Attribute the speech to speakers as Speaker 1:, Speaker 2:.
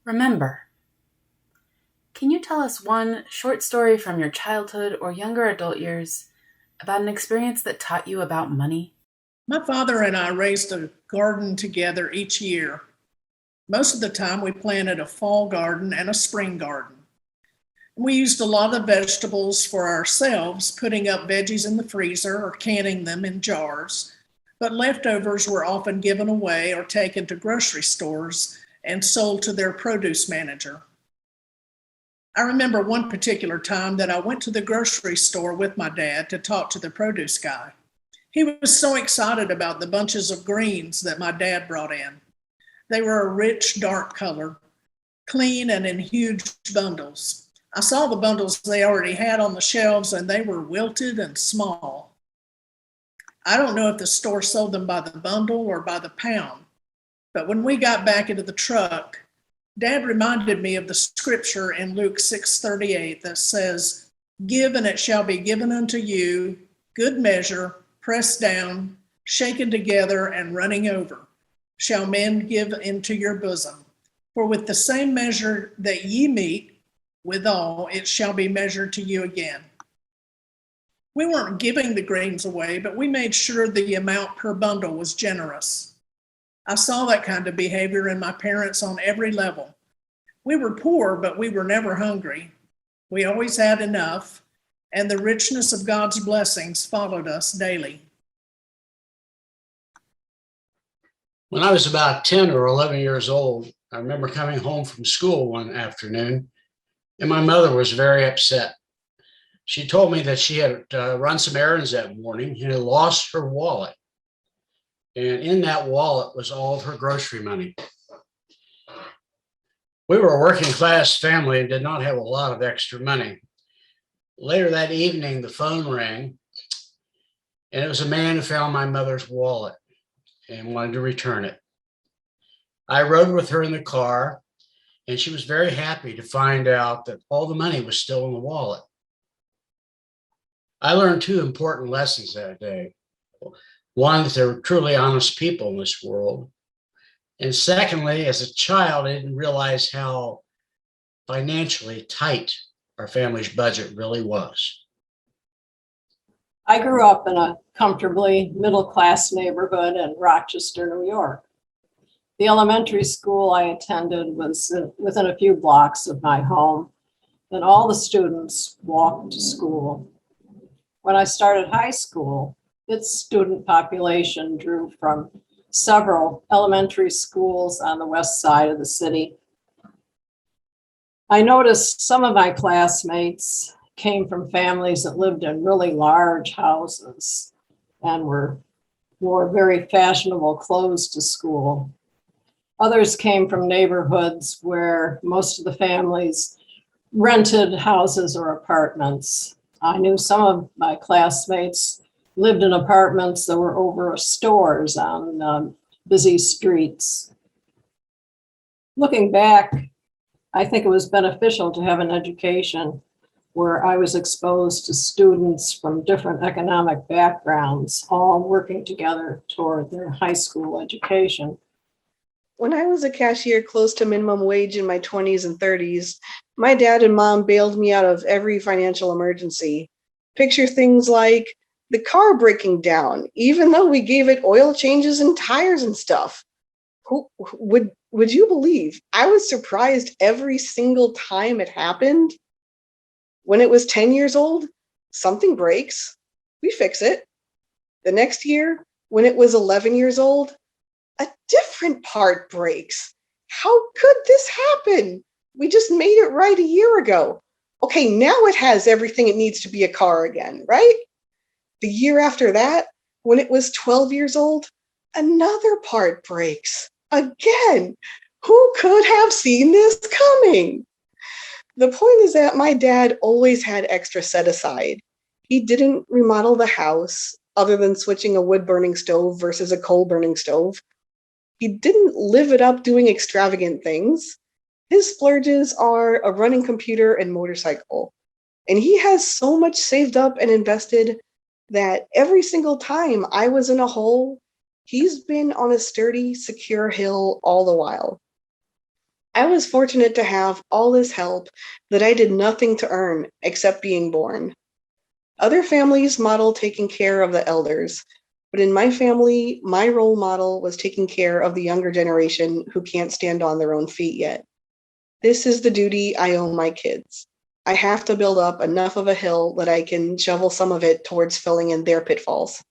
Speaker 1: Remember. Can you tell us one short story from your childhood or younger adult years about an experience that taught you about money?
Speaker 2: My father and I raised a garden together each year. Most of the time, we planted a fall garden and a spring garden. We used a lot of vegetables for ourselves, putting up veggies in the freezer or canning them in jars. But leftovers were often given away or taken to grocery stores and sold to their produce manager. I remember one particular time that I went to the grocery store with my dad to talk to the produce guy. He was so excited about the bunches of greens that my dad brought in. They were a rich, dark color, clean and in huge bundles. I saw the bundles they already had on the shelves, and they were wilted and small. I don't know if the store sold them by the bundle or by the pound, but when we got back into the truck, Dad reminded me of the scripture in Luke 6:38 that says, "Give and it shall be given unto you, good measure, pressed down, shaken together, and running over, shall men give into your bosom. For with the same measure that ye meet withal, it shall be measured to you again." We weren't giving the grains away, but we made sure the amount per bundle was generous. I saw that kind of behavior in my parents on every level. We were poor, but we were never hungry. We always had enough, and the richness of God's blessings followed us daily.
Speaker 3: When I was about 10 or 11 years old, I remember coming home from school one afternoon, and my mother was very upset. She told me that she had run some errands that morning and had lost her wallet. And in that wallet was all of her grocery money. We were a working class family and did not have a lot of extra money. Later that evening, the phone rang, and it was a man who found my mother's wallet and wanted to return it. I rode with her in the car, and she was very happy to find out that all the money was still in the wallet. I learned two important lessons that day. One, that there were truly honest people in this world. And secondly, as a child, I didn't realize how financially tight our family's budget really was.
Speaker 4: I grew up in a comfortably middle-class neighborhood in Rochester, New York. The elementary school I attended was within a few blocks of my home, and all the students walked to school. When I started high school, its student population drew from several elementary schools on the west side of the city. I noticed some of my classmates came from families that lived in really large houses and wore very fashionable clothes to school. Others came from neighborhoods where most of the families rented houses or apartments. I knew some of my classmates lived in apartments that were over stores on busy streets. Looking back, I think it was beneficial to have an education where I was exposed to students from different economic backgrounds, all working together toward their high school education.
Speaker 5: When I was a cashier close to minimum wage in my 20s and 30s, my dad and mom bailed me out of every financial emergency. Picture things like the car breaking down, even though we gave it oil changes and tires and stuff. Who would you believe? I was surprised every single time it happened. When it was 10 years old, something breaks, we fix it. The next year, when it was 11 years old, a different part breaks. How could this happen? We just made it right a year ago. Okay, now it has everything it needs to be a car again, right? The year after that, when it was 12 years old, another part breaks. Again, who could have seen this coming? The point is that my dad always had extra set aside. He didn't remodel the house other than switching a wood-burning stove versus a coal-burning stove. He didn't live it up doing extravagant things. His splurges are a running computer and motorcycle. And he has so much saved up and invested that every single time I was in a hole, he's been on a sturdy, secure hill all the while. I was fortunate to have all this help that I did nothing to earn except being born. Other families model taking care of the elders, but in my family, my role model was taking care of the younger generation who can't stand on their own feet yet. This is the duty I owe my kids. I have to build up enough of a hill that I can shovel some of it towards filling in their pitfalls.